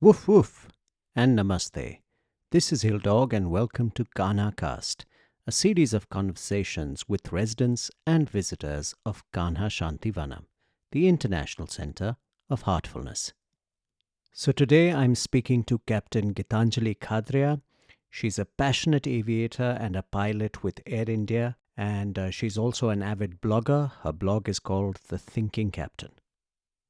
Woof woof and namaste. This is Hildog and welcome to Kanha Cast, a series of conversations with residents and visitors of Kanha Shantivanam, the International Center of Heartfulness. So today I'm speaking to Captain Gitanjali Khadria. She's a passionate aviator and a pilot with Air India, and she's also an avid blogger. Her blog is called The Thinking Captain.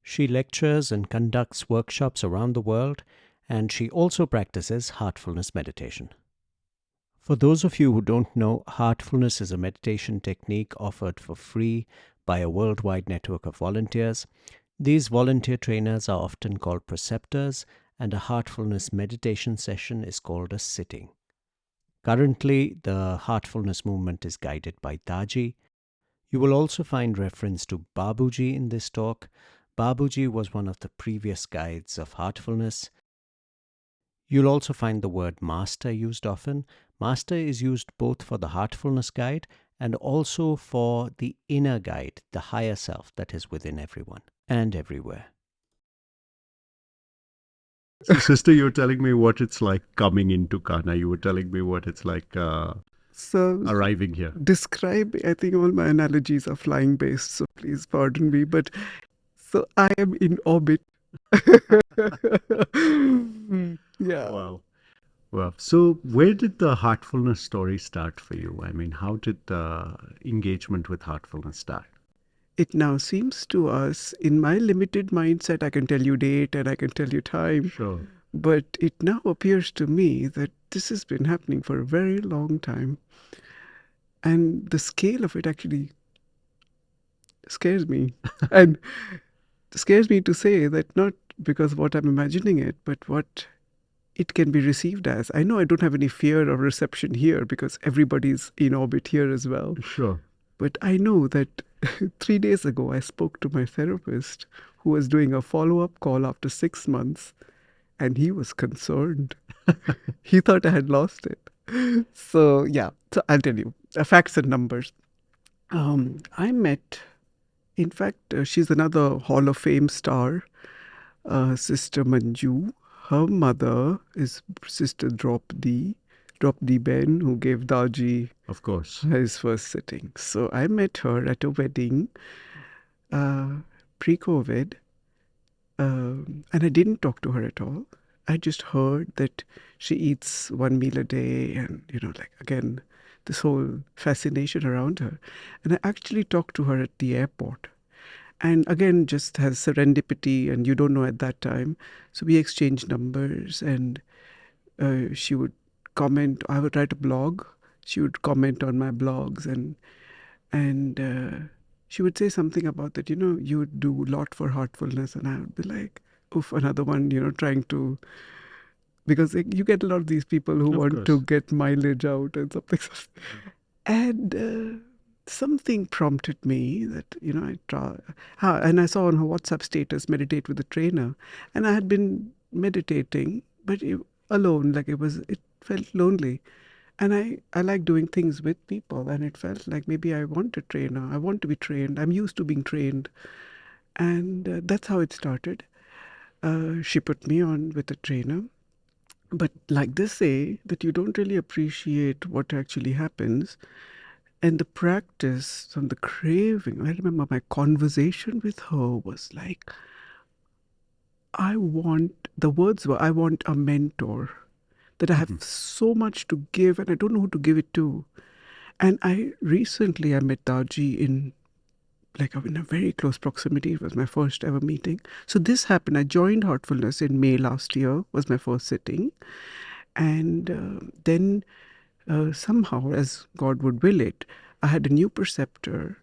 She lectures and conducts workshops around the world, and she also practices heartfulness meditation. For those of you who don't know, heartfulness is a meditation technique offered for free by a worldwide network of volunteers. These volunteer trainers are often called preceptors, and a heartfulness meditation session is called a sitting. Currently, the heartfulness movement is guided by Taji. You will also find reference to Babuji in this talk. Babuji was one of the previous guides of heartfulness. You'll also find the word master used often. Master is used both for the heartfulness guide and also for the inner guide, the higher self that is within everyone and everywhere. So, sister, you're telling me what it's like coming into Kanha. You were telling me what it's like So, arriving here. describe, I think all my analogies are flying based, so please pardon me. But so I am in orbit. Yeah. Wow. Wow. So, where did the heartfulness story start for you? I mean, how did the engagement with heartfulness start? It now seems to us, in my limited mindset, I can tell you date and I can tell you time. Sure. But it now appears to me that this has been happening for a very long time. And the scale of it actually scares me. And scares me to say that not because what I'm imagining it, but what it can be received as. I know I don't have any fear of reception here because everybody's in orbit here as well. Sure. But I know that 3 days ago I spoke to my therapist who was doing a follow-up call after 6 months, and he was concerned. He thought I had lost it. So I'll tell you facts and numbers. I met, in fact, she's another Hall of Fame star, Sister Manju. Her mother is Sister Dropdi Ben, who gave Daji Of course. his first sitting. So I met her at a wedding pre-COVID, and I didn't talk to her at all. I just heard that she eats one meal a day, and again, this whole fascination around her. And I actually talked to her at the airport. And again, just has serendipity, and you don't know at that time. So we exchanged numbers, and she would comment. I would write a blog. She would comment on my blogs, and she would say something about that. You would do a lot for heartfulness, and I would be like, "Oof, another one." Trying to, because you get a lot of these people who want to get mileage out and something. And something prompted me that I try. And I saw on her WhatsApp status, meditate with a trainer, and I had been meditating, but alone. Like it felt lonely, and I like doing things with people, and it felt like maybe I want a trainer. I want to be trained. I'm used to being trained, and that's how it started. She put me on with a trainer. But like they say, that you don't really appreciate what actually happens. And the practice and the craving, I remember my conversation with her was like, the words were, I want a mentor, that I have so much to give and I don't know who to give it to. And I met Taji in a very close proximity. It was my first ever meeting. So this happened. I joined Heartfulness in May last year, was my first sitting. And then somehow, as God would will it, I had a new preceptor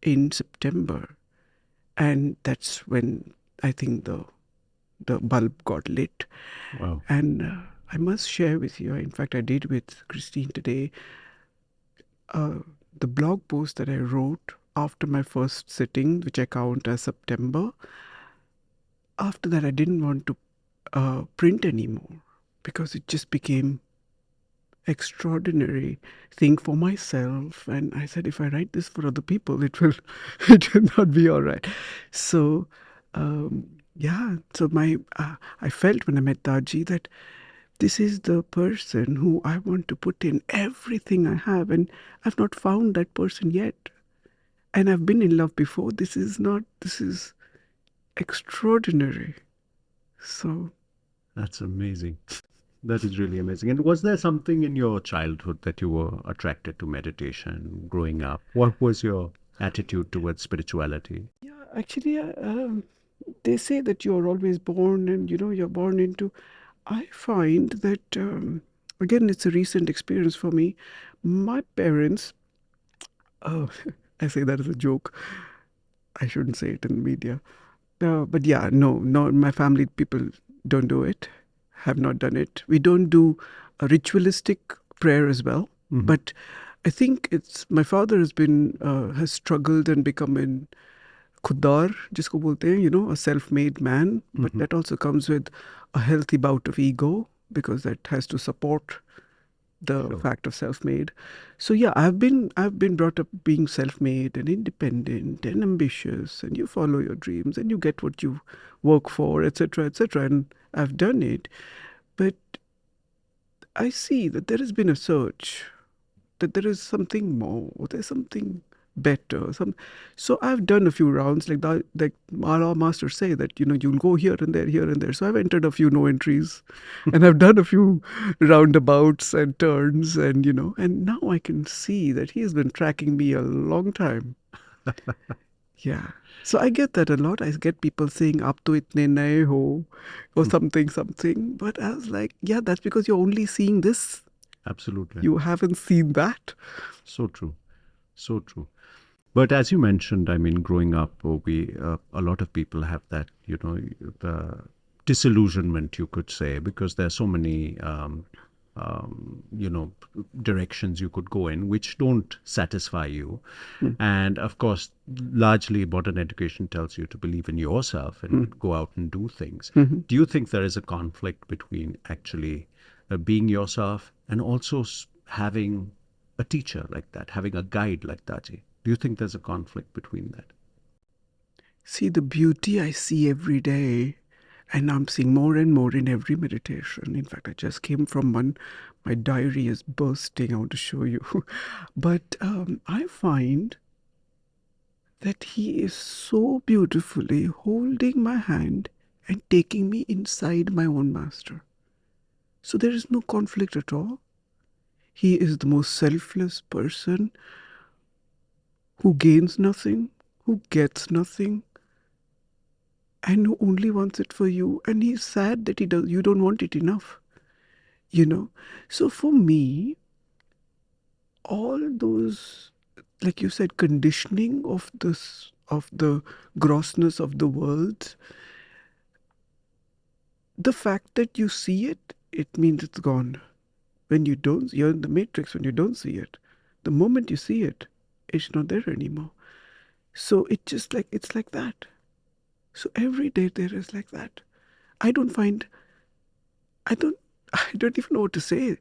in September. And that's when I think the bulb got lit. Wow. And I must share with you, in fact, I did with Christine today, the blog post that I wrote after my first sitting, which I count as September. After that, I didn't want to print anymore because it just became extraordinary thing for myself. And I said, if I write this for other people, it will not be all right. So Yeah. So I felt when I met Taji that this is the person who I want to put in everything I have, and I've not found that person yet. And I've been in love before. This is extraordinary. So, That's amazing. That is really amazing. And was there something in your childhood that you were attracted to meditation growing up? What was your attitude towards spirituality? yeah, actually, they say that you're always born and, you're born into. I find that, again, it's a recent experience for me. My parents, oh, I say that as a joke. I shouldn't say it in the media. But yeah, no, my family people don't do it, have not done it. We don't do a ritualistic prayer as well. Mhm. But I think it's my father has struggled and become an खुददार जिसको बोलते हैं, a self-made man. But Mhm. that also comes with a healthy bout of ego because that has to support the Sure. fact of self-made. So yeah, I've been brought up being self-made and independent and ambitious, and you follow your dreams and you get what you work for, etc., etc. And I've done it, but I see that there has been a search, that there is something more, there's something better. So I've done a few rounds like that, like our masters say that you'll go here and there, here and there. So I've entered a few no entries, and I've done a few roundabouts and turns, and now I can see that he has been tracking me a long time. Yeah. So I get that a lot. I get people saying "Aap to itne naye ho" or something, but I was like, yeah, that's because you're only seeing this. Absolutely. You haven't seen that. So true. So true. But as you mentioned, I mean, growing up, a lot of people have that, the disillusionment, you could say, because there are so many, you know, directions you could go in which don't satisfy you. And of course, largely modern education tells you to believe in yourself and go out and do things. Do you think there is a conflict between actually being yourself and also having a teacher like that, having a guide like that? Do you think there's a conflict between that? See the beauty I see every day, and I'm seeing more and more in every meditation. In fact, I just came from one. My diary is bursting. I want to show you. But I find that he is so beautifully holding my hand and taking me inside my own master. So there is no conflict at all. He is the most selfless person who gains nothing, who gets nothing, and who only wants it for you. And he's sad that you don't want it enough. So for me, all those, like you said, conditioning of the grossness of the world, the fact that you see it, it means it's gone. When you don't, you're in the matrix. When you don't see it, the moment you see it, it's not there anymore. So it's like that. So every day there is like that. I don't find I don't I don't even know what to say.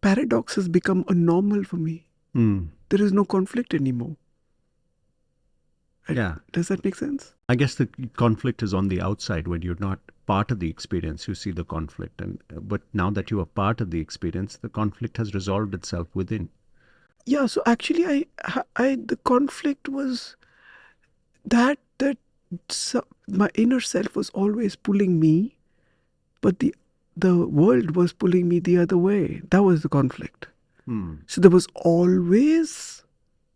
Paradox has become a normal for me. Mm. There is no conflict anymore. Yeah. Does that make sense? I guess the conflict is on the outside when you're not part of the experience. You see the conflict, and but now that you are part of the experience, the conflict has resolved itself within. Yeah. So actually, the conflict was that my inner self was always pulling me, but the world was pulling me the other way. That was the conflict. Hmm. So there was always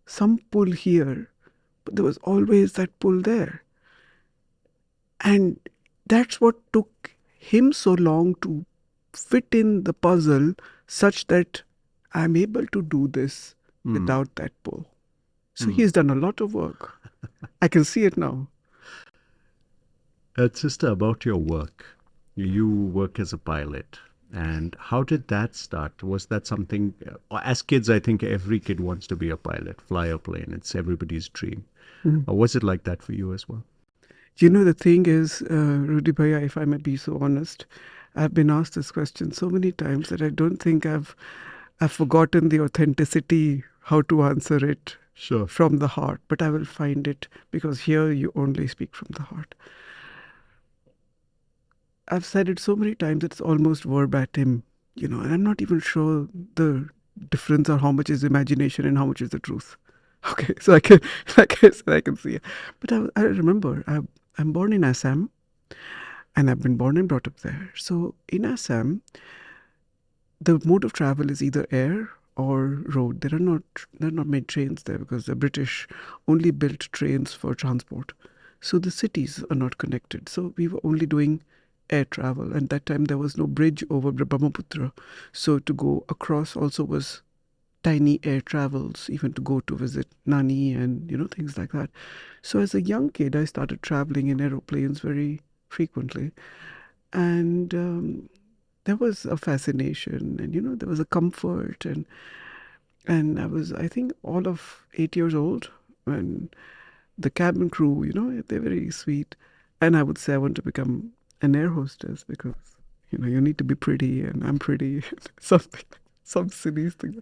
some pull here, but there was always that pull there. And that's what took him so long to fit in the puzzle such that I'm able to do this without that pull. So he's done a lot of work. I can see it now. Sister, about your work, you work as a pilot. And how did that start? Was that something, as kids, I think every kid wants to be a pilot, fly a plane. It's everybody's dream. Or was it like that for you as well? The thing is, Rudy Bhaiya, if I may be so honest, I've been asked this question so many times that I don't think I've forgotten the authenticity, how to answer it Sure. from the heart. But I will find it because here you only speak from the heart. I've said it so many times it's almost verbatim, and I'm not even sure the difference or how much is imagination and how much is the truth. Okay, so I can, like I said, I can see it. But I remember I'm born in Assam, and I've been born and brought up there. So in Assam, the mode of travel is either air or road. There are not many trains there because the British only built trains for transport. So the cities are not connected. So we were only doing air travel. And that time there was no bridge over Brahmaputra. So to go across also was tiny air travels, even to go to visit Nani and things like that. So as a young kid, I started traveling in aeroplanes very frequently, and there was a fascination, and there was a comfort, and I think all of 8 years old when the cabin crew, they're very sweet, and I would say I want to become an air hostess because you need to be pretty, and I'm pretty, something, some silly thing.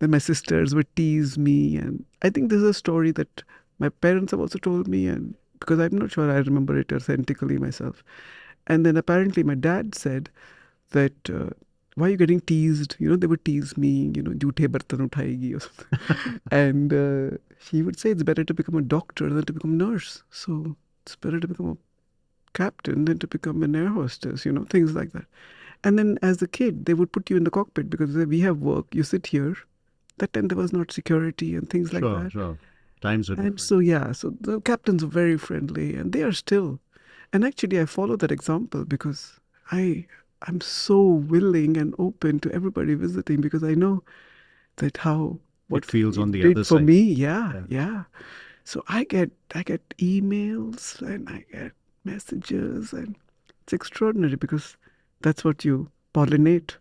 Then my sisters would tease me, and I think this is a story that my parents have also told me, and because I'm not sure I remember it authentically myself. And then apparently my dad said that why are you getting teased? They would tease me, jhoothe bartan uthayegi or something. And he would say it's better to become a doctor than to become a nurse. So it's better to become a captain than to become an air hostess, things like that. And then as a kid, they would put you in the cockpit because they say, we have work, you sit here. That time there was not security and things like that. Sure. Times are different. And so, yeah, so the captains are very friendly and they are still. And actually, I follow that example because I'm so willing and open to everybody visiting because I know that what it feels on the did other for side. me. Yeah. So I get emails and I get messages, and it's extraordinary because that's what you pollinate.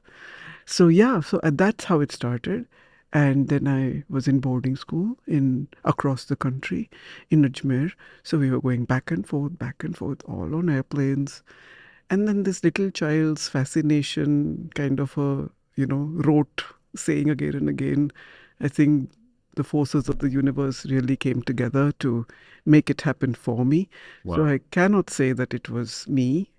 So yeah, so that's how it started. And then I was in boarding school in across the country in Ajmer. So we were going back and forth, all on airplanes. And then this little child's fascination kind of wrote saying again and again. I think the forces of the universe really came together to make it happen for me. Wow. So I cannot say that it was me.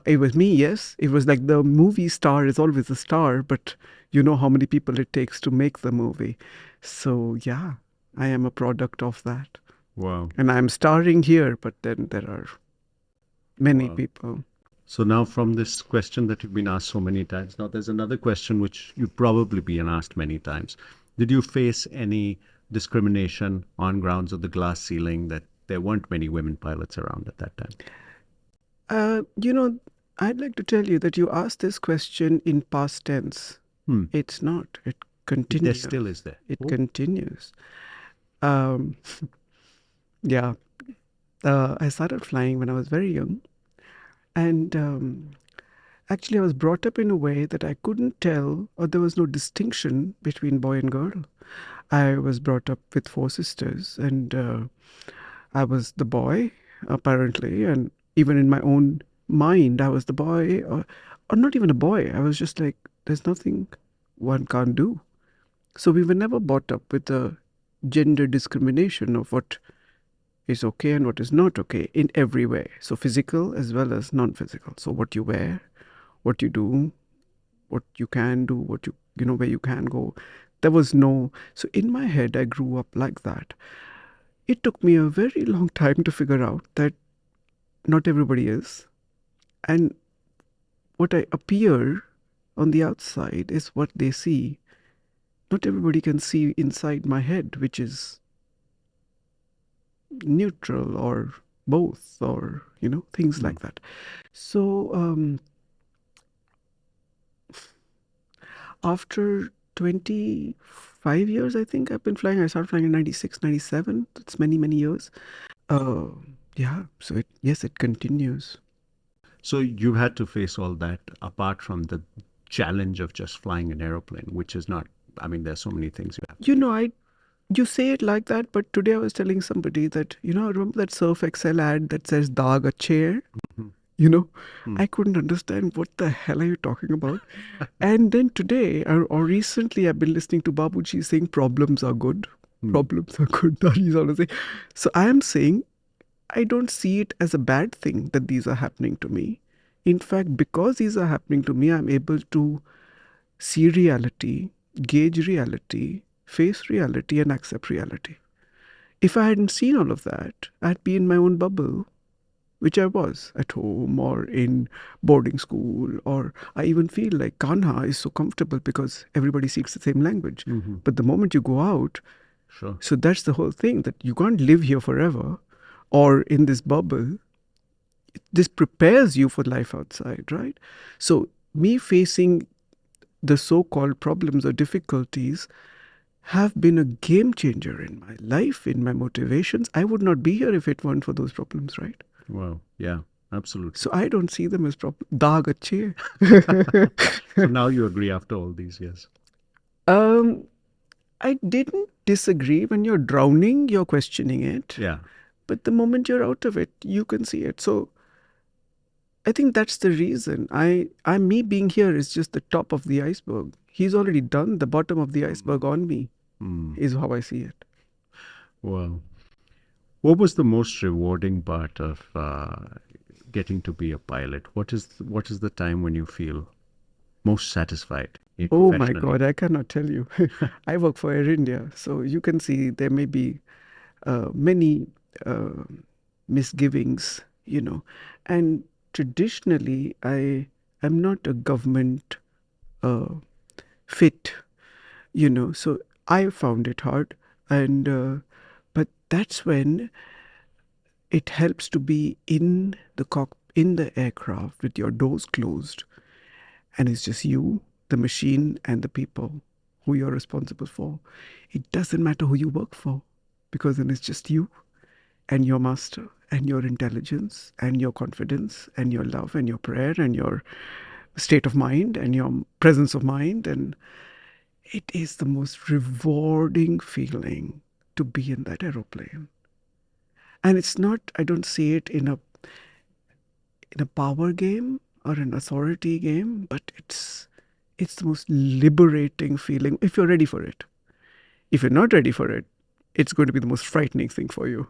It was me, yes. It was like the movie star is always a star, but you know how many people it takes to make the movie. So, yeah, I am a product of that. Wow. And I'm starring here, but then there are many Wow. people. So now from this question that you've been asked so many times, now there's another question which you've probably been asked many times. Did you face any discrimination on grounds of the glass ceiling that there weren't many women pilots around at that time? I'd like to tell you that you asked this question in past tense. It's not. It continues. There still is there. It continues. Yeah. I started flying when I was very young. And actually, I was brought up in a way that I couldn't tell, or there was no distinction between boy and girl. I was brought up with 4 sisters, and I was the boy, apparently, and even in my own mind, I was the boy, or not even a boy. I was just like, there's nothing one can't do. So we were never brought up with a gender discrimination of what is okay and what is not okay in every way. So physical as well as non-physical. So what you wear, what you do, what you can do, what where you can go. There was no. So in my head, I grew up like that. It took me a very long time to figure out that not everybody is. And what I appear on the outside is what they see. Not everybody can see inside my head, which is neutral or both, or things like that. So after 25 years, I think I've been flying. I started flying in 96, 97. That's many, many years. Yeah, so it continues. So you've had to face all that apart from the challenge of just flying an aeroplane, which is not, there's so many things you have to You say it like that, but today I was telling somebody that, remember that Surf Excel ad that says Dag a chair? I couldn't understand what the hell are you talking about. And then today, or recently, I've been listening to Babuji saying problems are good. Problems are good. That is all I say. So I am saying I don't see it as a bad thing that these are happening to me. In fact, because these are happening to me, I'm able to see reality, gauge reality, face reality, and accept reality. If I hadn't seen all of that, I'd be in my own bubble, which I was at home or in boarding school, or I even feel like Kanha is so comfortable because everybody speaks the same language. Mm-hmm. But the moment you go out, Sure. so that's the whole thing, that you can't live here forever or in this bubble. This prepares you for life outside, right? So me facing the so-called problems or difficulties have been a game changer in my life, in my motivations. I would not be here if it weren't for those problems, right? Wow. Yeah, absolutely. So I don't see them as problems. Daag achhe hai. So now you agree after all these years. I didn't disagree. When you're drowning, you're questioning it. Yeah. But the moment you're out of it, you can see it. So I think that's the reason. Me being here is just the top of the iceberg. He's already done the bottom of the iceberg on me, is how I see it. Wow. What was the most rewarding part of getting to be a pilot? What is the time when you feel most satisfied? Oh my professionally? God, I cannot tell you. I work for Air India, so you can see there may be many misgivings, and traditionally I'm not a government fit, so I found it hard, and but that's when it helps to be in the aircraft with your doors closed, and it's just you, the machine, and the people who you're responsible for. It doesn't matter who you work for, because then it's just you and your master and your intelligence and your confidence and your love and your prayer and your state of mind and your presence of mind. And it is the most rewarding feeling to be in that aeroplane. And it's not, I don't see it in a power game or an authority game, but it's the most liberating feeling if you're ready for it. If you're not ready for it, it's going to be the most frightening thing for you.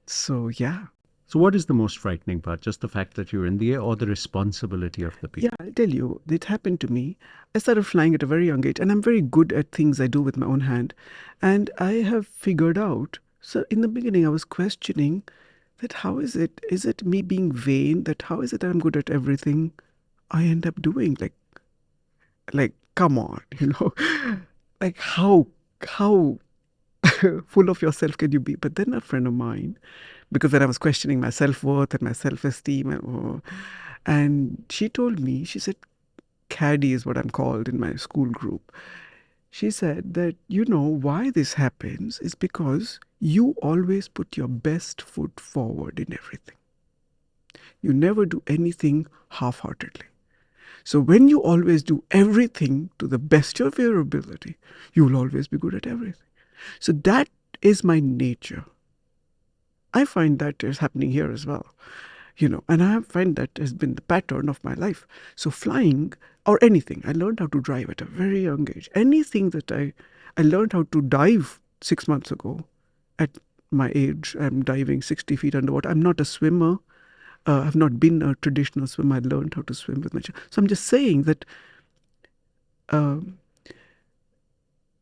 So yeah. So what is the most frightening part? Just the fact that you're in the air, or the responsibility of the people? Yeah, I'll tell you, it happened to me. I started flying at a very young age, and I'm very good at things I do with my own hand. And I have figured out, so in the beginning I was questioning that how is it me being vain, that how is it that I'm good at everything I end up doing? Like come on, like how full of yourself can you be? But then a friend of mine, because then I was questioning my self-worth and my self-esteem, and she told me, she said, caddy is what I'm called in my school group. She said that, why this happens is because you always put your best foot forward in everything. You never do anything half-heartedly. So when you always do everything to the best of your ability, you will always be good at everything. So that is my nature. I find that is happening here as well, and I find that has been the pattern of my life. So flying or anything, I learned how to drive at a very young age. Anything that I learned how to dive 6 months ago at my age. I'm diving 60 feet underwater. I'm not a swimmer. I've not been a traditional swimmer. I learned how to swim with my child. So I'm just saying that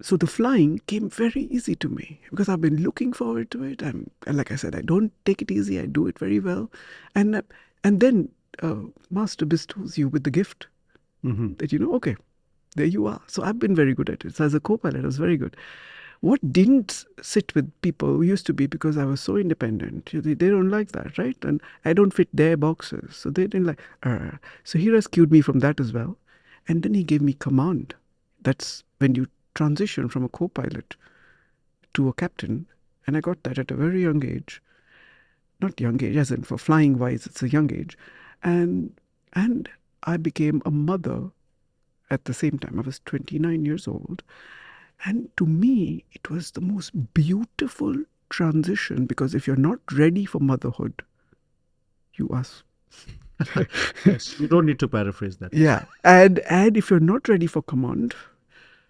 so the flying came very easy to me because I've been looking forward to it. And like I said, I don't take it easy. I do it very well. And then Master bestows you with the gift that, okay, there you are. So I've been very good at it. So as a co-pilot, I was very good. What didn't sit with people who used to be, because I was so independent, they don't like that, right? And I don't fit their boxes. So they didn't like, so he rescued me from that as well. And then he gave me command. That's when you transition from a co-pilot to a captain. And I got that at a very young age. Not young age, as in for flying wise, it's a young age. And I became a mother at the same time. I was 29 years old. And to me, it was the most beautiful transition, because if you're not ready for motherhood, you ask. Yes, you don't need to paraphrase that. Yeah. And if you're not ready for command,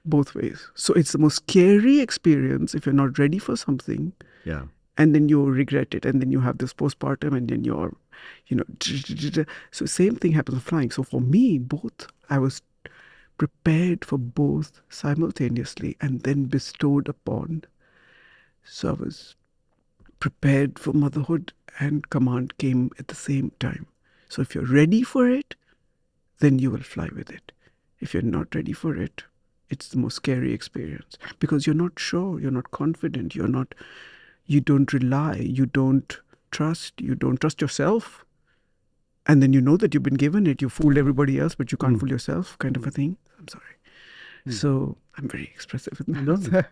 both ways. So it's the most scary experience if you're not ready for something. Yeah. And then you regret it. And then you have this postpartum, and then you're So same thing happens with flying. So for me, both, I was prepared for both simultaneously and then bestowed upon. So I was prepared for motherhood, and command came at the same time. So if you're ready for it, then you will fly with it. If you're not ready for it, it's the most scary experience because you're not sure, you're not confident, you don't rely, you don't trust yourself. And then you know that you've been given it, you fooled everybody else, but you can't fool yourself, kind of a thing. I'm sorry. So I'm very expressive in that.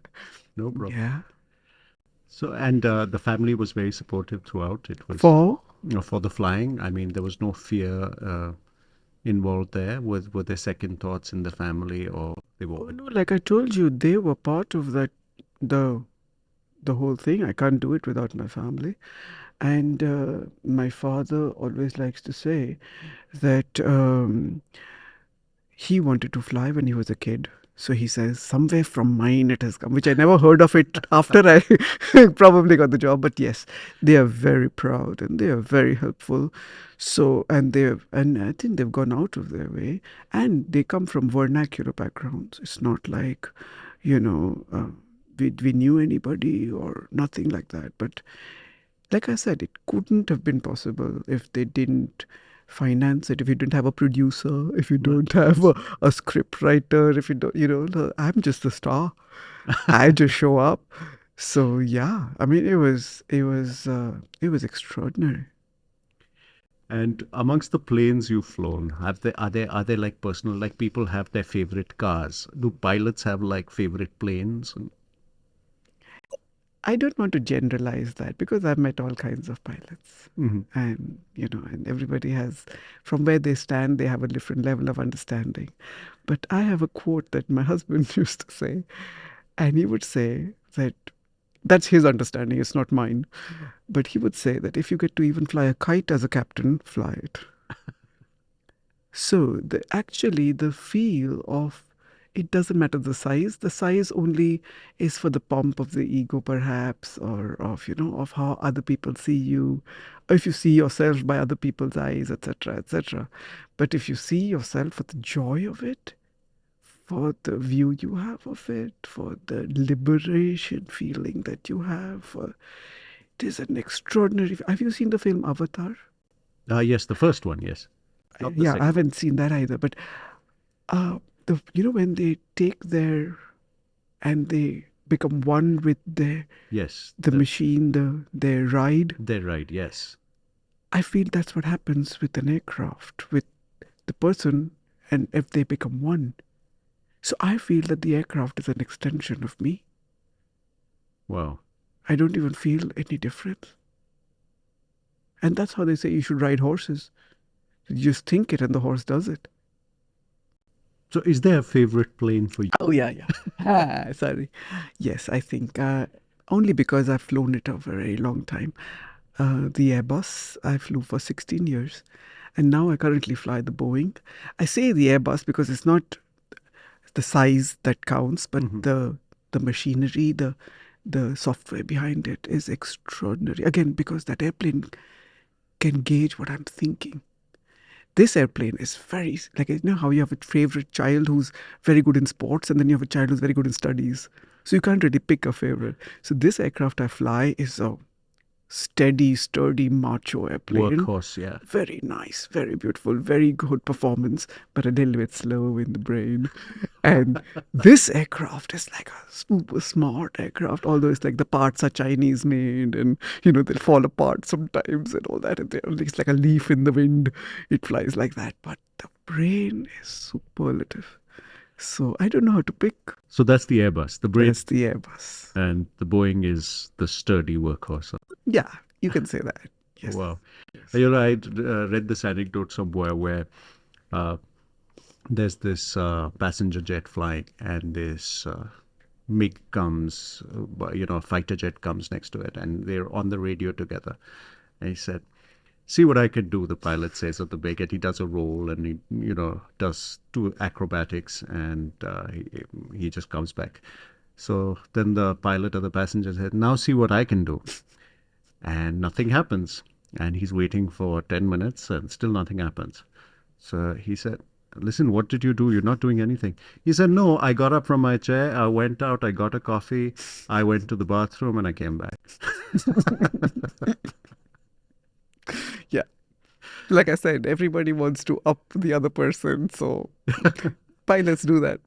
No problem. Yeah. So, and the family was very supportive throughout. It was For for the flying. I mean, there was no fear involved there. Were there second thoughts in the family, or they were? Oh no, like I told you, they were part of that, the whole thing. I can't do it without my family. And my father always likes to say that he wanted to fly when he was a kid. So he says, somewhere from mine it has come, which I never heard of it after I probably got the job. But yes, they are very proud and they are very helpful. So, and I think they've gone out of their way, and they come from vernacular backgrounds. It's not like, we knew anybody or nothing like that. But like I said, it couldn't have been possible if they didn't finance it, if you didn't have a producer, if you don't have a script writer, if you don't, I'm just the star. I just show up. So yeah, I mean, it was extraordinary. And amongst the planes you've flown, are they like personal? Like people have their favorite cars. Do pilots have like favorite planes? I don't want to generalize that because I've met all kinds of pilots. Mhm. And, and everybody has, from where they stand, they have a different level of understanding. But I have a quote that my husband used to say, and he would say that that's his understanding, it's not mine. But he would say that if you get to even fly a kite as a captain, fly it. So actually the feel of, it doesn't matter the size only is for the pomp of the ego perhaps, or of how other people see you, or if you see yourself by other people's eyes, etc., etc. But if you see yourself for the joy of it, for the view you have of it, for the liberation feeling that you have, it is an extraordinary. Have you seen the film Avatar? Yes, the first one, yes. Not the Yeah, I second. haven't seen that either. But when they take and they become one with Yes, the machine, their ride. they're right. Yes. I feel that's what happens with an aircraft, with the person, and if they become one. So I feel that the aircraft is an extension of me. Wow. I don't even feel any difference. And that's how they say you should ride horses. You just think it and the horse does it. So, is there a favorite plane for you? Oh, yeah, yeah. Sorry. Yes, I think only because I've flown it a very long time. The Airbus, I flew for 16 years. And now I currently fly the Boeing. I say the Airbus because it's not the size that counts, but the machinery, the software behind it is extraordinary. Again, because that airplane can gauge what I'm thinking. This airplane is very, like, how you have a favorite child who's very good in sports, and then you have a child who's very good in studies. So you can't really pick a favorite. So this aircraft I fly is a steady, sturdy, macho airplane. Workhorse, yeah. Very nice, very beautiful, very good performance, but a little bit slow in the brain. And this aircraft is like a super smart aircraft, although it's like the parts are Chinese made and, they'll fall apart sometimes and all that. And it's like a leaf in the wind. It flies like that. But the brain is superlative. So I don't know how to pick. So that's the Airbus. The brain. That's the Airbus. And the Boeing is the sturdy workhorse. Yeah, you can say that. Yes. Wow. You know, I read this anecdote somewhere where there's this passenger jet flying, and this MiG comes, a fighter jet comes next to it, and they're on the radio together. And he said, "See what I can do," the pilot says at the MiG, and he does a roll, and he, does 2 acrobatics, and he just comes back. So then the pilot or the passenger said, "Now see what I can do." And nothing happens. And he's waiting for 10 minutes and still nothing happens. So he said, listen, what did you do? You're not doing anything. He said, no, I got up from my chair, I went out, I got a coffee, I went to the bathroom, and I came back. Yeah. Like I said, everybody wants to up the other person. So pilots do that.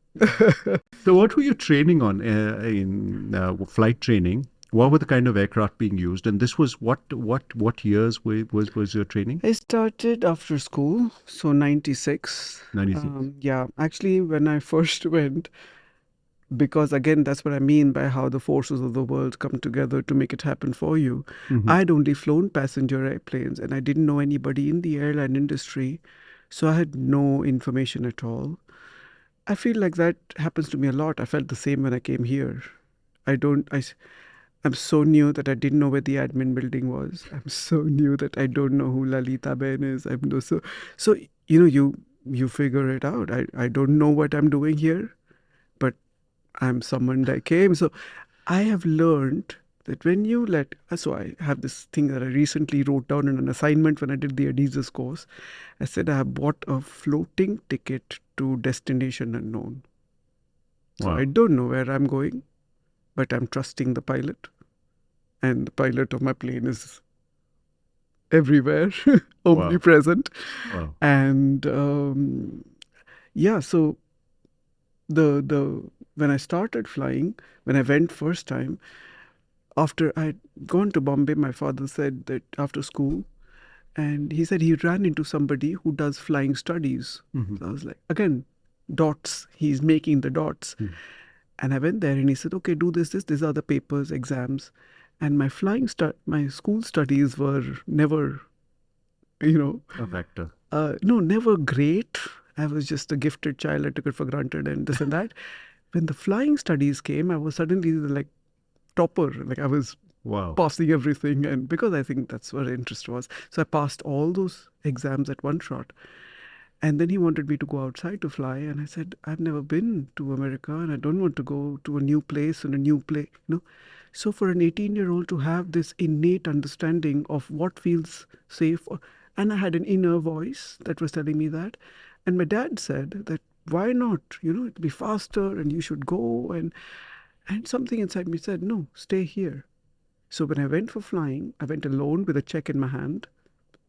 So what were you training on in flight training? What were the kind of aircraft being used? And this was what years was your training? I started after school, so 96. 96. Yeah, actually, when I first went, because again, that's what I mean by how the forces of the world come together to make it happen for you. Mhm. I'd only flown passenger airplanes and I didn't know anybody in the airline industry, so I had no information at all. I feel like that happens to me a lot. I felt the same when I came here. I'm so new that I didn't know where the admin building was. I'm so new that I don't know who Lalita Ben is. So you figure it out. I don't know what I'm doing here, but I'm someone that came. So I have learned that when you so I have this thing that I recently wrote down in an assignment when I did the Adizes course. I said I have bought a floating ticket to destination unknown. So Wow. I don't know where I'm going, but I'm trusting the pilot. And the pilot of my plane is everywhere, omnipresent. Wow. And yeah, so the when I started flying, when I went first time, after I'd gone to Bombay, my father said that after school, and he said he ran into somebody who does flying studies. Mhm. So I was like, again, dots. He's making the dots. And I went there and he said, okay, do this. These are the papers, exams. And my my school studies were never, A factor. no, never great. I was just a gifted child. I took it for granted and this and that. When the flying studies came, I was suddenly like topper. Like I was Wow. passing everything. And because I think that's what interest was. So I passed all those exams at one shot. And then he wanted me to go outside to fly. And I said, I've never been to America and I don't want to go to a new place and a new place, So for an 18-year-old to have this innate understanding of what feels safe, and I had an inner voice that was telling me that. And my dad said that, why not? It'd be faster and you should go. And something inside me said, no, stay here. So when I went for flying, I went alone with a check in my hand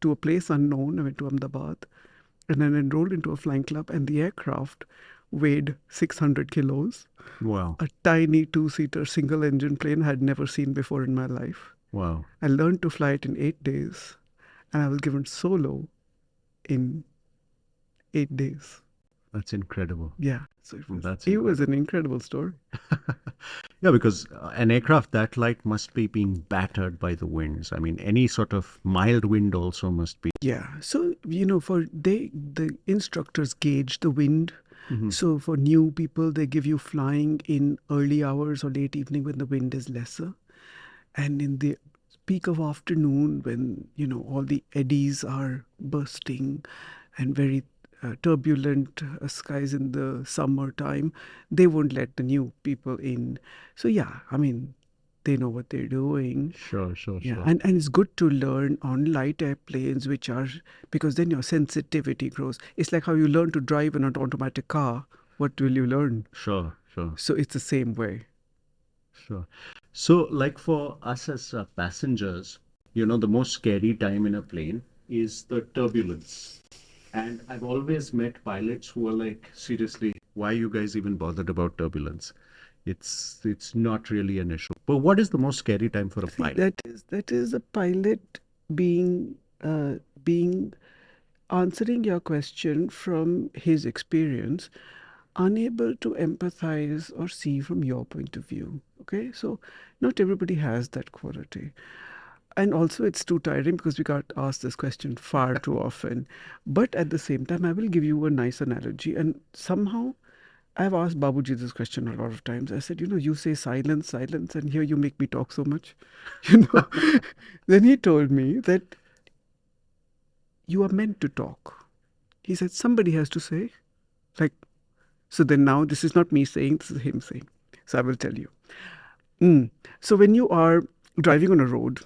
to a place unknown. I went to Ahmedabad. And then enrolled into a flying club, and the aircraft weighed 600 kilos. Wow. A tiny two-seater single-engine plane I had never seen before in my life. Wow. I learned to fly it in 8 days, and I was given solo in 8 days. That's incredible. Yeah, so That's it was an incredible story. Yeah, because an aircraft that light must be being battered by the winds. I mean, any sort of mild wind also must be. Yeah, so the instructors gauge the wind. So for new people, they give you flying in early hours or late evening when the wind is lesser, and in the peak of afternoon when all the eddies are bursting and very turbulent skies in the summertime, they won't let the new people in. So yeah, I mean, they know what they're doing. Sure. Yeah, and it's good to learn on light airplanes, because then your sensitivity grows. It's like how you learn to drive in an automatic car. What will you learn? Sure. So it's the same way. Sure. So, like for us as passengers, the most scary time in a plane is the turbulence. And I've always met pilots who are like, seriously, why you guys even bothered about turbulence? It's not really an issue. But what is the most scary time for a pilot? That is a pilot being answering your question from his experience, unable to empathize or see from your point of view. Okay, so not everybody has that quality. And also, it's too tiring because we got asked this question far too often. But at the same time, I will give you a nice analogy. And somehow, I've asked Babuji this question a lot of times. I said, you say silence, silence, and here you make me talk so much. Then he told me that you are meant to talk. He said, somebody has to say. So then now, this is not me saying, this is him saying. So I will tell you. So when you are driving on a road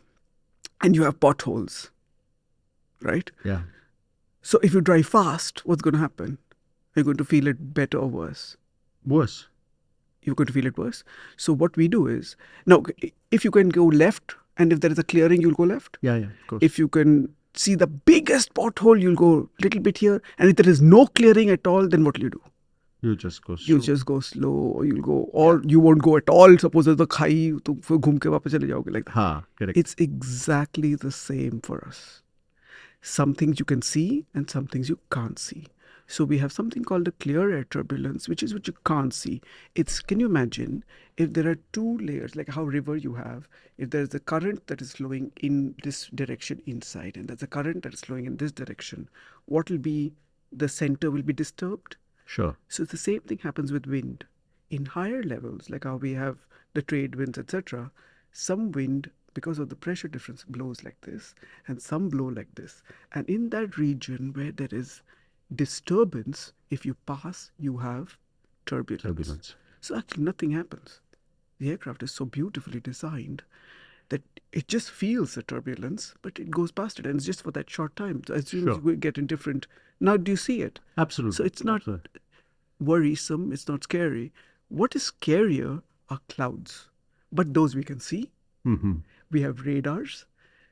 and you have potholes, right? Yeah. So if you drive fast, what's going to happen? Are you going to feel it better or worse? Worse. You're going to feel it worse. So what we do is, now, if you can go left, and if there is a clearing, you'll go left. Yeah, of course. If you can see the biggest pothole, you'll go a little bit here. And if there is no clearing at all, then what will you do? You just go You'll slow. just go slow, or you'll go, or you won't go at all. Suppose there's a khai, तो फिर घूम के वापस चले जाओगे like that. Ha, correct. It's exactly the same for us. Some things you can see and some things you can't see. So we have something called a clear air turbulence, which is what you can't see. Can you imagine if there are two layers, like how river you have, if there's a current that is flowing in this direction inside, and there's a current that is flowing in this direction, what will be, the center will be disturbed? Sure. So the same thing happens with wind. In higher levels, like how we have the trade winds, etc., some wind, because of the pressure difference, blows like this, and some blow like this. And in that region where there is disturbance, if you pass, you have turbulence. So actually nothing happens. The aircraft is so beautifully designed that it just feels the turbulence, but it goes past it, and it's just for that short time. So as soon as you get in different, now do you see it? Absolutely. So it's not worrisome, it's not scary. What is scarier are clouds, but those we can see. Mm-hmm. We have radars,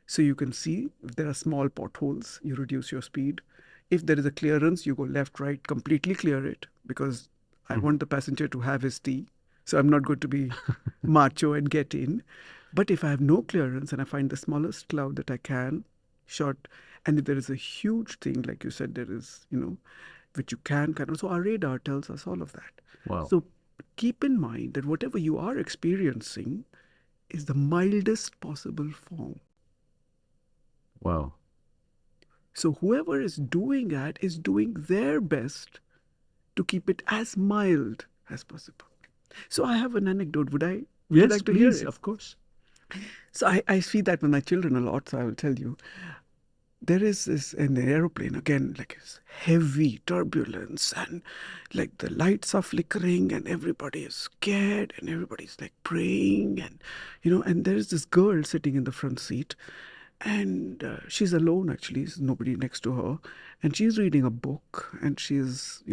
so you can see if there are small potholes, you reduce your speed. If there is a clearance, you go left, right, completely clear it, because I want the passenger to have his tea. So I'm not going to be macho and get in. But if I have no clearance and I find the smallest cloud that I can, short, and if there is a huge thing, like you said, there is, which you can kind of, so our radar tells us all of that. Wow. So keep in mind that whatever you are experiencing is the mildest possible form. Wow. So whoever is doing that is doing their best to keep it as mild as possible. So I have an anecdote. Would you like to hear it? Of course. So I see that with my children a lot, so I will tell you. There is this in the aeroplane, again, like it's heavy turbulence, and like the lights are flickering and everybody is scared and everybody's like praying, and and there is this girl sitting in the front seat, and she's alone, actually. There's nobody next to her, and she's reading a book, and she's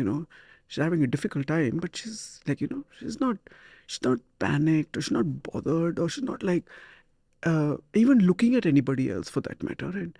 having a difficult time, but she's like, she's not panicked, or she's not bothered, or she's not like even looking at anybody else for that matter.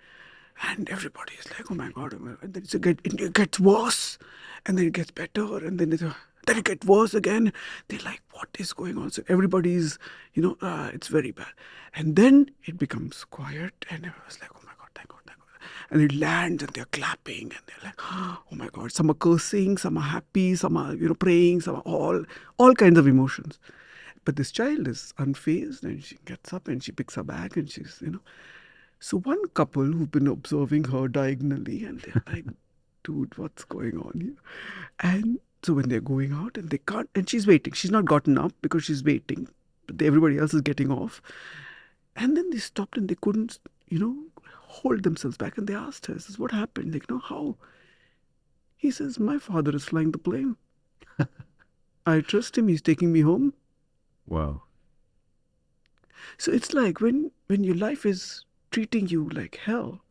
And everybody is like, oh my God. And then it gets worse. And then it gets better. And then it gets worse again. They're like, what is going on? So everybody's, it's very bad. And then it becomes quiet. And everyone's like, oh my God, thank God, thank God. And it lands and they're clapping. And they're like, oh my God. Some are cursing, some are happy, some are, praying, some are all kinds of emotions. But this child is unfazed, and she gets up and she picks her bag and she's, So one couple who've been observing her diagonally, and they're like, dude, what's going on here? And so when they're going out and they can't, and she's waiting. She's not gotten up because she's waiting. But everybody else is getting off. And then they stopped and they couldn't, hold themselves back. And they asked her, says, what happened? Like, how? He says, my father is flying the plane. I trust him. He's taking me home. Wow. So it's like when your life is treating you like hell,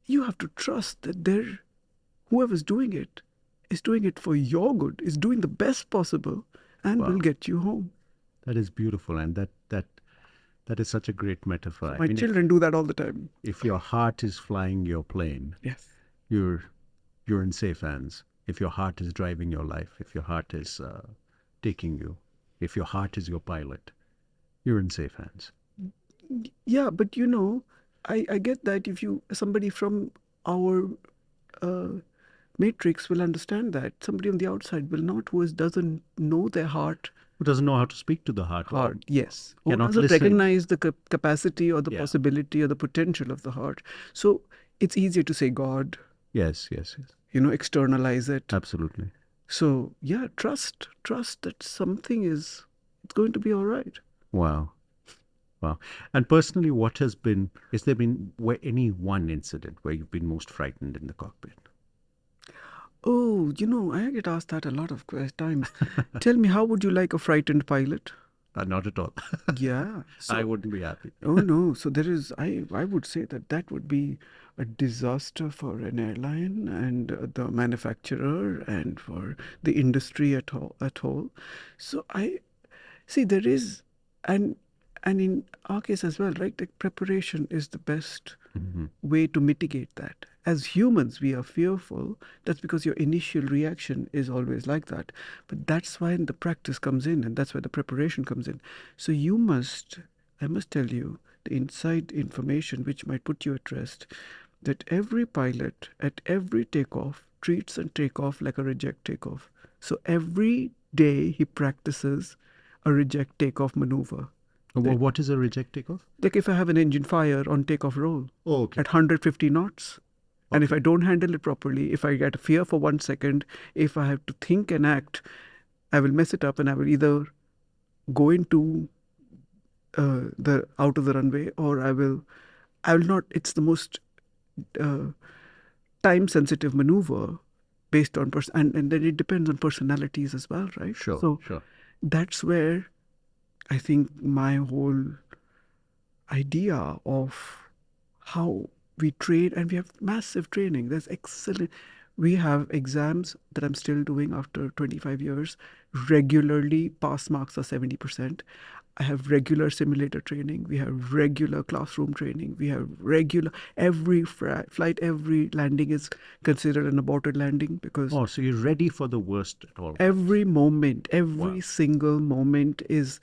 you have to trust that whoever's doing it is doing it for your good, is doing the best possible, and will get you home. That is beautiful, and that is such a great metaphor. My children do that all the time. If your heart is flying your plane, yes, you're in safe hands. If your heart is driving your life, if your heart is taking you, if your heart is your pilot, you're in safe hands. Yeah, but I get that if somebody from our matrix will understand that. Somebody on the outside will not, who doesn't know their heart. Who doesn't know how to speak to the heart. Yes. Who Cannot doesn't listen. recognize the capacity or the possibility or the potential of the heart. So it's easier to say God. Yes. Externalize it. Absolutely. So yeah, trust that something it's going to be all right. Wow. And personally, has there been any one incident where you've been most frightened in the cockpit? Oh, I get asked that a lot of times. Tell me, how would you like a frightened pilot? Not at all. Yeah. I wouldn't be happy. Oh no. So there is, I would say that would be a disaster for an airline and the manufacturer and for the industry at all. So I see there is, and in our case as well, right? Like preparation is the best way to mitigate that. As humans, we are fearful. That's because your initial reaction is always like that. But that's why the practice comes in, and that's where the preparation comes in. So I must tell you, the inside information which might put you at rest, that every pilot at every takeoff treats a takeoff like a reject takeoff. So every day he practices a reject takeoff maneuver. Well, what is a reject takeoff? Like if I have an engine fire on takeoff roll Okay. at 150 knots, and if I don't handle it properly, if I get a fear for 1 second, if I have to think and act, I will mess it up, and I will either go into the out of the runway, or I will not. It's the most time sensitive maneuver based on and then it depends on personalities as well, right? Sure. That's where I think my whole idea of how we train, and we have massive training. There's excellent. We have exams that I'm still doing after 25 years. Regularly, pass marks are 70%. I have regular simulator training. We have regular classroom training. We have regular, every flight, every landing is considered an aborted landing because Oh, so you're ready for the worst at all. every moment, every single moment is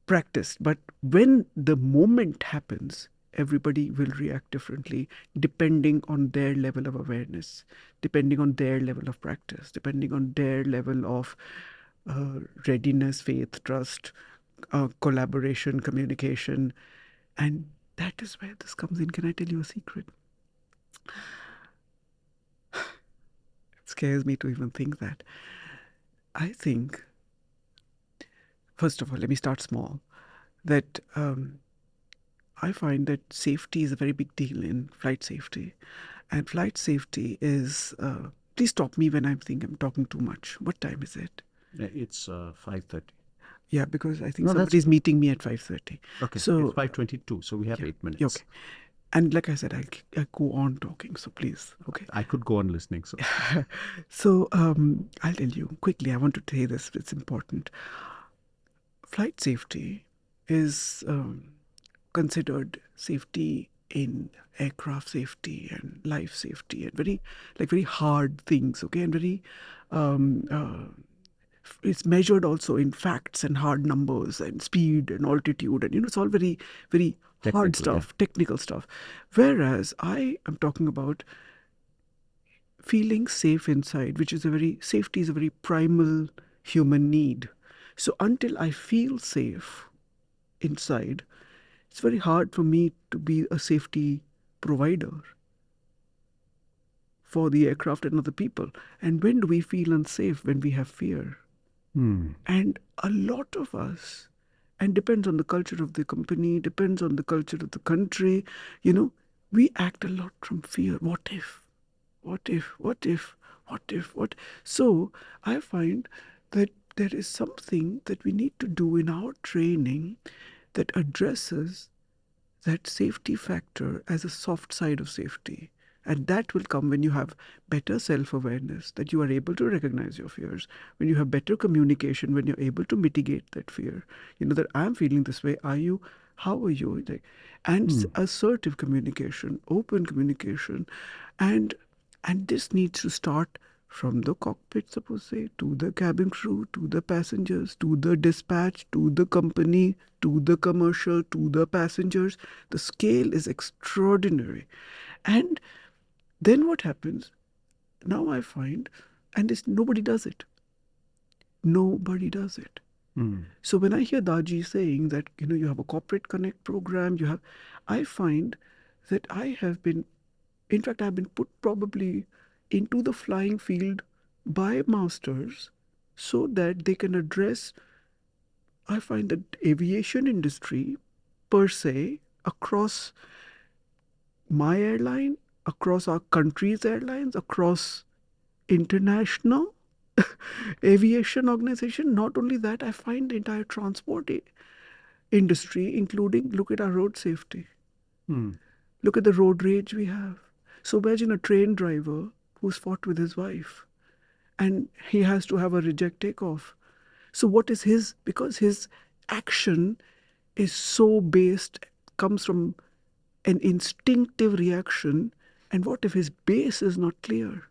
practiced. But when the moment happens, everybody will react differently depending on their level of awareness, depending on their level of practice, depending on their level of readiness, faith, trust, collaboration, communication. And that is where this comes in. Can I tell you a secret? It scares me to even think that. I think, first of all, let me start small, that I find that safety is a very big deal in flight safety. And flight safety is, please stop me when I'm talking too much. What time is it? It's 5:30. Yeah, because I think somebody's meeting me at 5:30. Okay, so it's 5:22, so we have 8 minutes. Okay. And like I said, I go on talking, so please, okay. I could go on listening. So, So I'll tell you quickly, I want to say this, it's important. Flight safety is considered safety in aircraft safety and life safety and very hard things, okay, and very it's measured also in facts and hard numbers and speed and altitude, and it's all very hard stuff, technical stuff. Whereas I am talking about feeling safe inside, which is safety is a very primal human need. So until I feel safe inside, it's very hard for me to be a safety provider for the aircraft and other people. And when do we feel unsafe? When we have fear. And a lot of us, and depends on the culture of the company, depends on the culture of the country, we act a lot from fear. What if? So I find that there is something that we need to do in our training that addresses that safety factor as a soft side of safety. And that will come when you have better self-awareness, that you are able to recognize your fears, when you have better communication, when you're able to mitigate that fear. That I'm feeling this way. Are you? How are you? And assertive communication, open communication. And this needs to start from the cockpit, suppose say, to the cabin crew, to the passengers, to the dispatch, to the company, to the commercial, to the passengers. The scale is extraordinary. And then what happens? Now I find, and nobody does it. Nobody does it. So when I hear Daji saying that, you have a corporate connect program, I find that I've been put probably into the flying field by masters so that they can address, I find that aviation industry per se, across my airline, across our country's airlines, across international aviation organization. Not only that, I find the entire transport industry, including, look at our road safety. Look at the road rage we have. So imagine a train driver who's fought with his wife and he has to have a reject takeoff. So what is his, because his action is so based, comes from an instinctive reaction, and what if his base is not clear?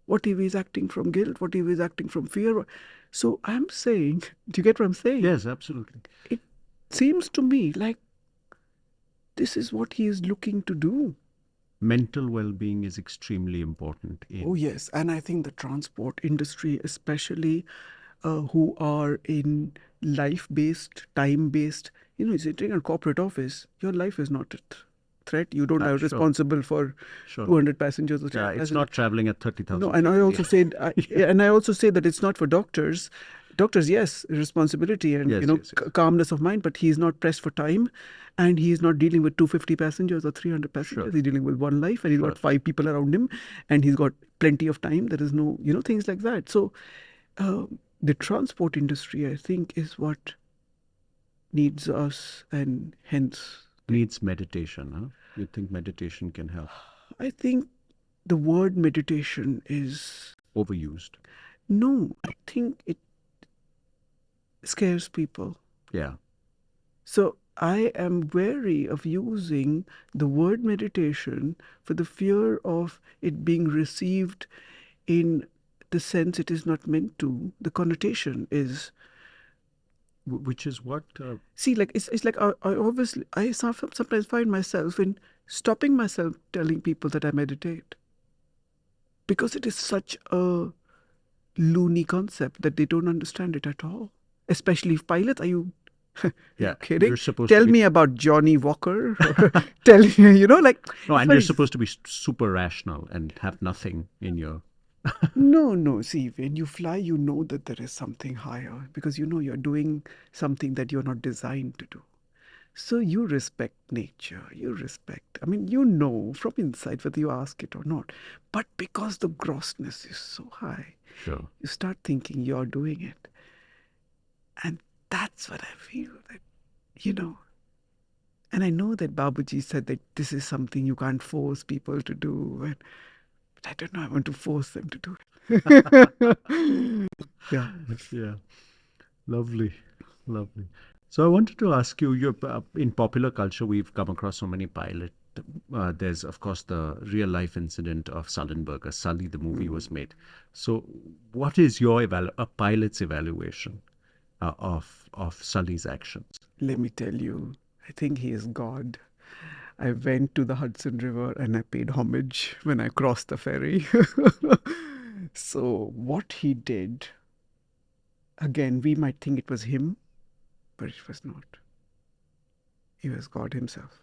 What if he's acting from guilt? What if he's acting from fear? So I'm saying, do you get what I'm saying? Yes, absolutely. It seems to me like this is what he is looking to do. Mental well-being is extremely important. Oh, yes. And I think the transport industry, especially who are in life-based, time-based, you're sitting in a corporate office, your life is not at threat. You don't are Sure. responsible for Sure. 200 passengers. Or Yeah, it's not traveling at 30,000. No, and I also said, and I also say that it's not for doctors. Doctors, yes, responsibility and Yes. calmness of mind, but he's not pressed for time, and he's not dealing with 250 passengers or 300 passengers. Sure. He's dealing with one life, and he's got 5 people around him, and he's got plenty of time. There is no, things like that. So, the transport industry, I think, is what needs us, and hence needs meditation. Huh? You think meditation can help? I think the word meditation is overused. No, I think it scares people. Yeah. So I am wary of using the word meditation for the fear of it being received in the sense it is not meant to. The connotation is, which is what? See, like it's like I sometimes find myself in stopping myself telling people that I meditate, because it is such a loony concept that they don't understand it at all. Especially if pilots, are you kidding? You're supposed Tell to me about Johnny Walker. Tell me, like. No, and you're supposed to be super rational and have nothing in your. No. See, when you fly, you know that there is something higher, because you're doing something that you're not designed to do. So you respect nature. I mean, from inside whether you ask it or not. But because the grossness is so high, sure, you start thinking you're doing it. And that's what I feel that, and I know that Babuji said that this is something you can't force people to do. But I don't know, I want to force them to do it. Yeah. Yeah. Lovely. So I wanted to ask you, in popular culture, we've come across so many pilots. There's, of course, the real life incident of Sullenberger. Sully, the movie was made. So what is your a pilot's evaluation of Sully's actions? Let me tell you, I think he is God. I went to the Hudson River and I paid homage when I crossed the ferry. So what he did, again, we might think it was him, but it was not. He was God himself.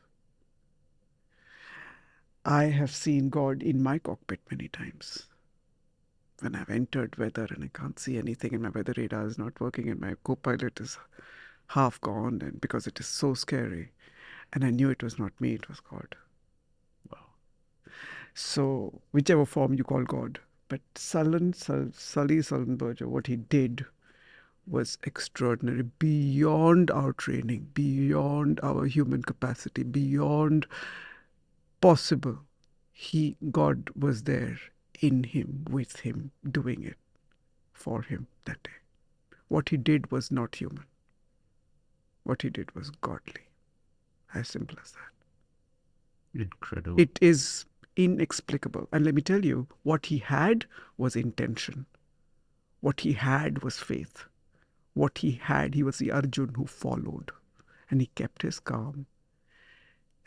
I have seen God in my cockpit many times. When I've entered weather and I can't see anything and my weather radar is not working and my co-pilot is half gone, and because it is so scary, and I knew it was not me, it was God. Wow. So whichever form you call God, but Sully Sullenberger, what he did was extraordinary, beyond our training, beyond our human capacity, beyond possible. God was there in him, with him, doing it for him that day. What he did was not human. What he did was godly. As simple as that. Incredible. It is inexplicable. And let me tell you, what he had was intention. What he had was faith. What he had, he was the Arjun who followed. And he kept his calm.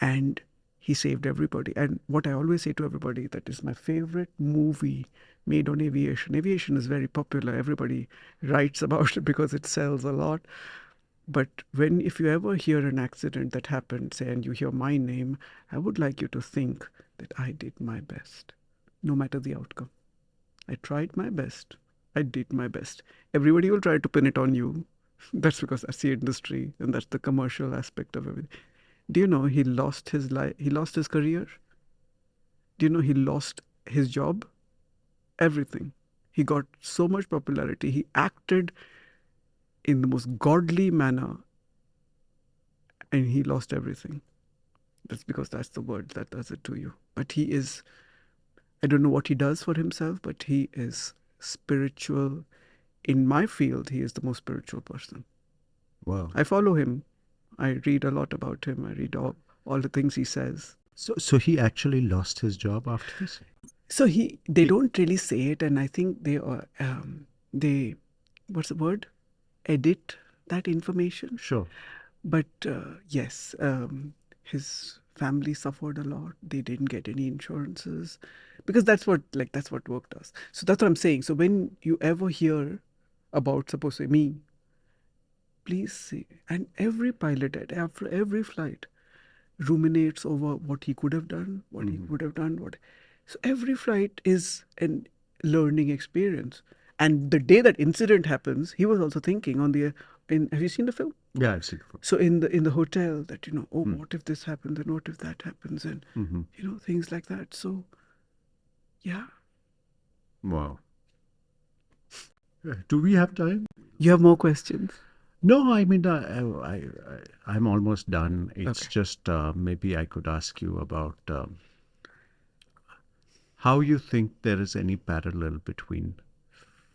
And he saved everybody. And what I always say to everybody, that is my favorite movie made on aviation. Aviation is very popular. Everybody writes about it because it sells a lot. But if you ever hear an accident that happened, say, and you hear my name, I would like you to think that I did my best, no matter the outcome. I tried my best. I did my best. Everybody will try to pin it on you. That's because that's the industry and that's the commercial aspect of everything. Do you know he lost his life? He lost his career. Do you know he lost his job? Everything. He got so much popularity. He acted in the most godly manner and he lost everything. That's because that's the word that does it to you. But he is, I don't know what he does for himself, but he is spiritual. In my field, he is the most spiritual person. Wow. I follow him. I read a lot about him. I read all the things he says. So he actually lost his job after this? So they don't really say it, and I think they, what's the word? Edit that information. Sure. But yes, his family suffered a lot. They didn't get any insurances because that's what work does. So that's what I'm saying. So when you ever hear about, suppose say me, please say, and every pilot after every flight ruminates over what he could have done, what he would have done, what. So every flight is an learning experience. And the day that incident happens, he was also thinking on the. Have you seen the film? Yeah, I've seen it. So in the hotel, that what if this happens and what if that happens, and things like that. So, yeah. Wow. Do we have time? You have more questions? No, I mean, I'm almost done. It's Okay. just maybe I could ask you about how you think there is any parallel between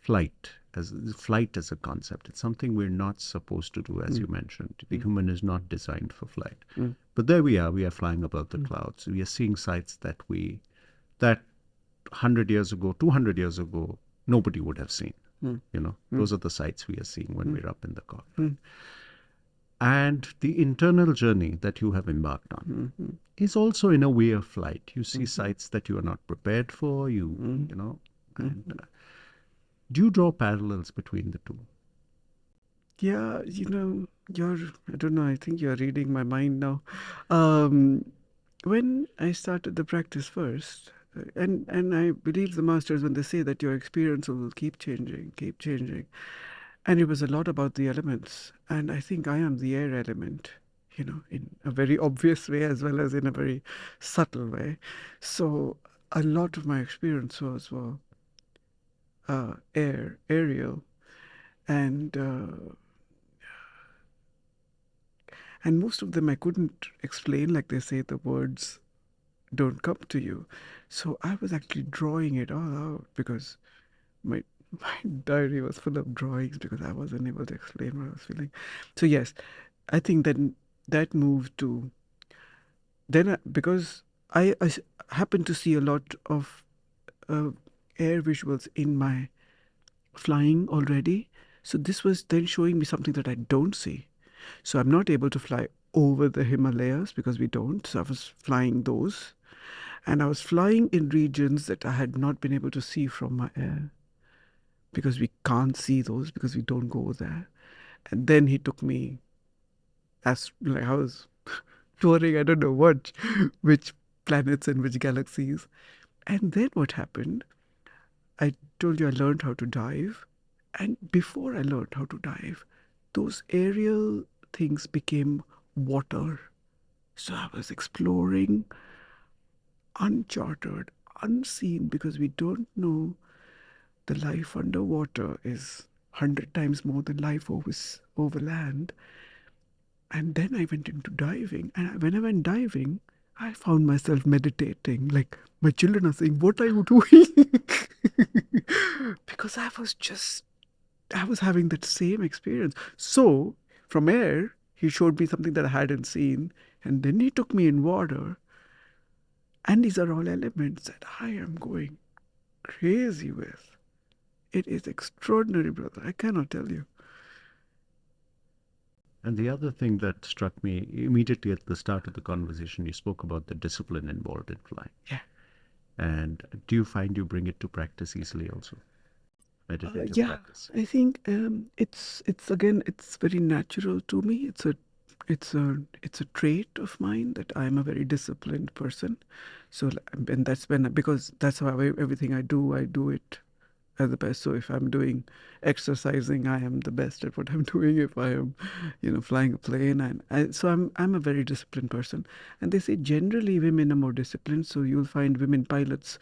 flight as a concept. It's something we're not supposed to do, as you mentioned. The human is not designed for flight. But there we are flying above the clouds. We are seeing sights that 100 years ago, 200 years ago, nobody would have seen. Those are the sights we are seeing when we're up in the cockpit. And the internal journey that you have embarked on is also in a way of flight. You see sights that you are not prepared for, and do you draw parallels between the two? Yeah, I don't know, I think you're reading my mind now. When I started the practice first, and I believe the masters when they say that your experience will keep changing. And it was a lot about the elements. And I think I am the air element, in a very obvious way as well as in a very subtle way. So a lot of my experience was aerial. And most of them I couldn't explain, like they say, the words don't come to you. So I was actually drawing it all out because my diary was full of drawings because I wasn't able to explain what I was feeling. So yes, I think that moved to then because I happened to see a lot of air visuals in my flying already. So this was then showing me something that I don't see. So I'm not able to fly over the Himalayas because we don't. So I was flying those. And I was flying in regions that I had not been able to see from my air because we can't see those because we don't go there. And then he took me as like I was touring, I don't know which planets and which galaxies. And then what happened? I told you I learned how to dive. And before I learned how to dive, those aerial things became water. So I was exploring uncharted, unseen, because we don't know the life underwater is 100 times more than life over land. And then I went into diving. And when I went diving, I found myself meditating. Like my children are saying, "What are you doing?" Because I was having that same experience. So from air, he showed me something that I hadn't seen. And then he took me in water. And these are all elements that I am going crazy with. It is extraordinary, brother. I cannot tell you. And the other thing that struck me immediately at the start of the conversation, you spoke about the discipline involved in flying. Yeah. And do you find you bring it to practice easily also? Meditative Yeah, practice. I think it's very natural to me. It's a trait of mine that I'm a very disciplined person. So and that's because that's how everything I do it at the best. So if I'm doing exercising, I am the best at what I'm doing. If I am, flying a plane, and so I'm a very disciplined person. And they say generally women are more disciplined. So you'll find women pilots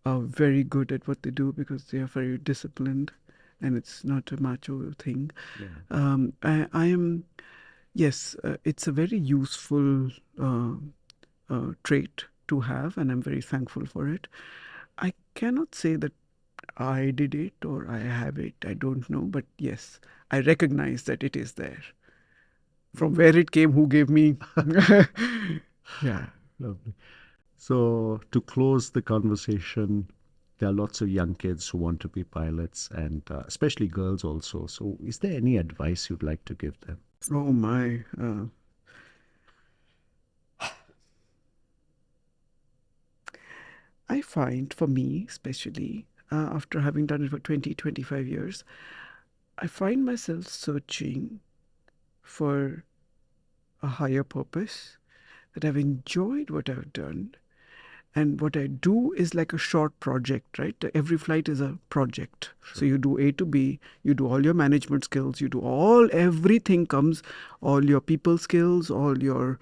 are very good at what they do because they are very disciplined, and it's not a macho thing. Yeah. I am, yes, it's a very useful trait to have, and I'm very thankful for it. I cannot say that I did it or I have it. I don't know. But yes, I recognize that it is there. From where it came, who gave me. Yeah. Lovely. So, to close the conversation, there are lots of young kids who want to be pilots, and especially girls also. So, is there any advice you'd like to give them? Oh my. I find, for me especially, after having done it for 20, 25 years, I find myself searching for a higher purpose, that I've enjoyed what I've done. And what I do is like a short project, right? Every flight is a project. Sure. So you do A to B, you do all your management skills, you do everything comes, all your people skills, all your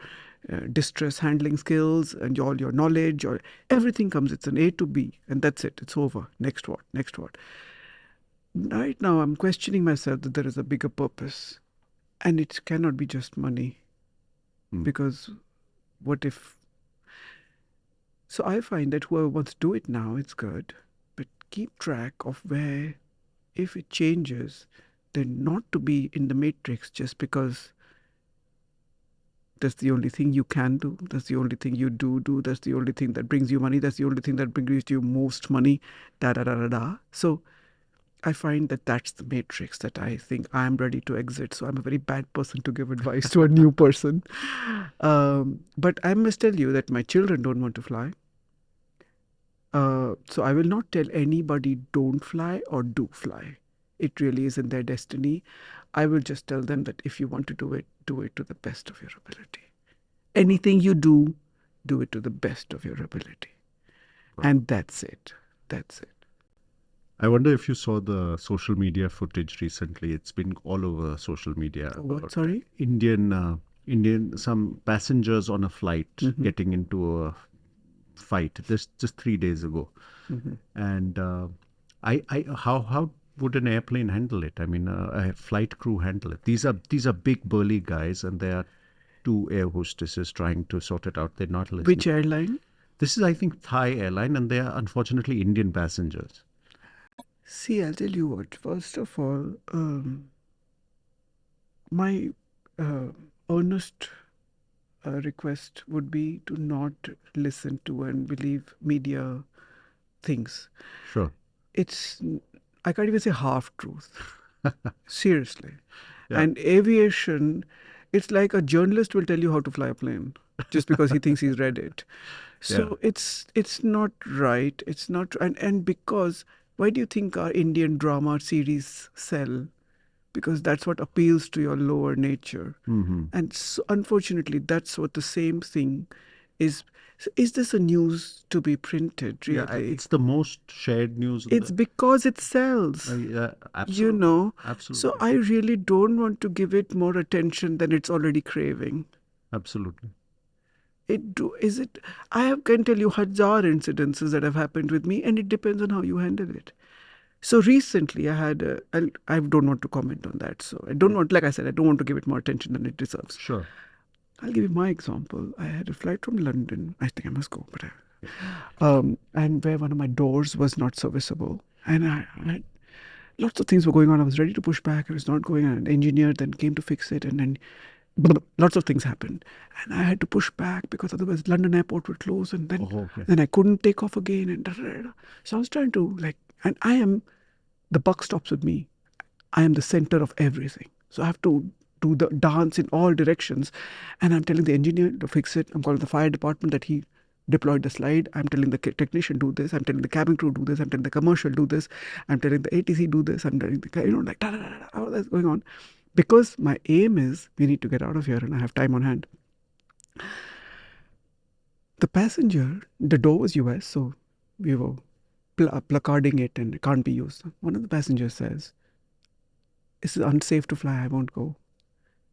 distress handling skills, and all your knowledge, or everything comes. It's an A to B, and that's it. It's over. Next what? Next what? Right now, I'm questioning myself that there is a bigger purpose, and it cannot be just money. Because what if? So I find that whoever wants to do it now, it's good, but keep track of where, if it changes, then not to be in the matrix just because that's the only thing you can do, that's the only thing you do, that's the only thing that brings you money, that's the only thing that brings you most money, da da da da da. So I find that that's the matrix that I think I'm ready to exit. So I'm a very bad person to give advice to a new person. But I must tell you that my children don't want to fly. So I will not tell anybody don't fly or do fly. It really is in their destiny. I will just tell them that if you want to do it to the best of your ability. Anything you do it to the best of your ability. And that's it. That's it. I wonder if you saw the social media footage recently. It's been all over social media. What? Sorry? Some passengers on a flight getting into a fight just 3 days ago. And how would an airplane handle it? I mean, a flight crew handle it. These are big burly guys, and they are two air hostesses trying to sort it out. They're not listening. Which airline? This is, I think, Thai airline, and they are unfortunately Indian passengers. See, I'll tell you what. First of all, my earnest request would be to not listen to and believe media things. Sure. I can't even say half truth. Seriously. Yeah. And aviation, it's like a journalist will tell you how to fly a plane just because he thinks he's read it. So it's not right. It's not, and because why do you think our Indian drama series sell? Because that's what appeals to your lower nature. And so, unfortunately, that's what the same thing is. Is this a news to be printed, really? Yeah, it's the most shared news. It's because it sells. Yeah, absolutely. You know? Absolutely. So I really don't want to give it more attention than it's already craving. Absolutely. I can tell you 1,000 incidences that have happened with me, and it depends on how you handle it. So recently I had, I don't want to comment on that. So I don't want, like I said, I don't want to give it more attention than it deserves. Sure. I'll give you my example. I had a flight from London. I think I must go, but and where one of my doors was not serviceable. And I had lots of things were going on. I was ready to push back. I was not going. And an engineer then came to fix it. And then lots of things happened. And I had to push back because otherwise London airport would close. And then, then I couldn't take off again. And so I was trying to and the buck stops with me. I am the center of everything. So I have to do the dance in all directions. And I'm telling the engineer to fix it. I'm calling the fire department that he deployed the slide. I'm telling the technician do this. I'm telling the cabin crew do this. I'm telling the commercial do this. I'm telling the ATC do this. I'm telling the, all that's going on. Because my aim is we need to get out of here and I have time on hand. The passenger, the door was US, so we were placarding it and it can't be used. One of the passengers says, "This is unsafe to fly, I won't go."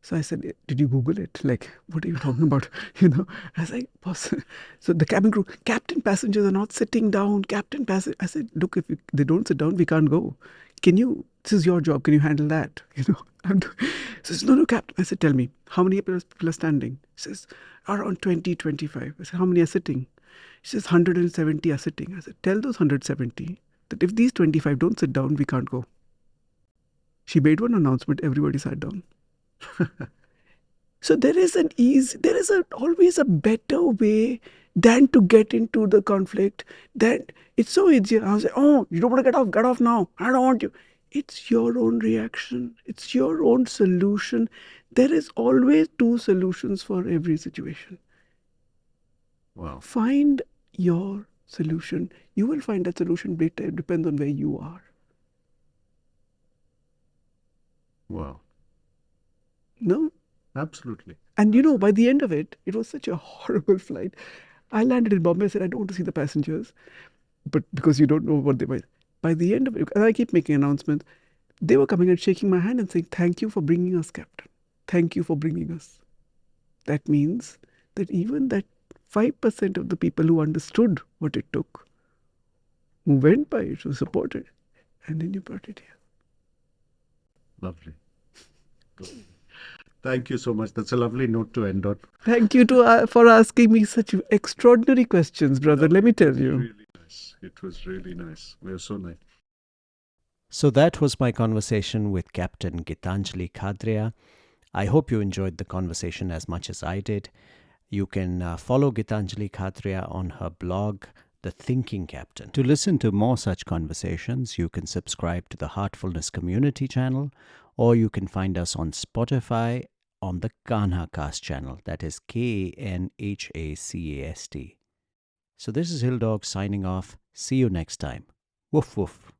So I said, "Did you Google it? Like, what are you talking about?" I was like, "Boss." So the cabin crew, "Captain, passengers are not sitting down. Captain, passenger." I said, "Look, if they don't sit down, we can't go. Can you This is your job. Can you handle that? Says, no, Captain. I said, tell me, how many people are standing? He says, around 20, 25. I said, how many are sitting? He says, 170 are sitting. I said, tell those 170 that if these 25 don't sit down, we can't go. She made one announcement, everybody sat down. So there is always a better way than to get into the conflict. That it's so easy. I was like, oh, you don't want to get off now. I don't want you. It's your own reaction. It's your own solution. There is always two solutions for every situation. Wow. Find your solution. You will find that solution later. It depends on where you are. Wow. No? Absolutely. And by the end of it, it was such a horrible flight. I landed in Bombay. I said, I don't want to see the passengers. But because you don't know what they might. By the end of it, and I keep making announcements, they were coming and shaking my hand and saying, thank you for bringing us, Captain. Thank you for bringing us. That means that even that 5% of the people who understood what it took, who went by it, who supported, and then you brought it here. Lovely. Thank you so much. That's a lovely note to end on. Thank you for asking me such extraordinary questions, brother. Let me tell you. Really nice. It was really nice. We were so nice. So that was my conversation with Captain Gitanjali Khadria. I hope you enjoyed the conversation as much as I did. You can follow Gitanjali Khadria on her blog, The Thinking Captain. To listen to more such conversations, you can subscribe to the Heartfulness Community channel, or you can find us on Spotify on the Kanha Cast channel. That is Kanhacast. So this is Hill Dog signing off. See you next time. Woof woof.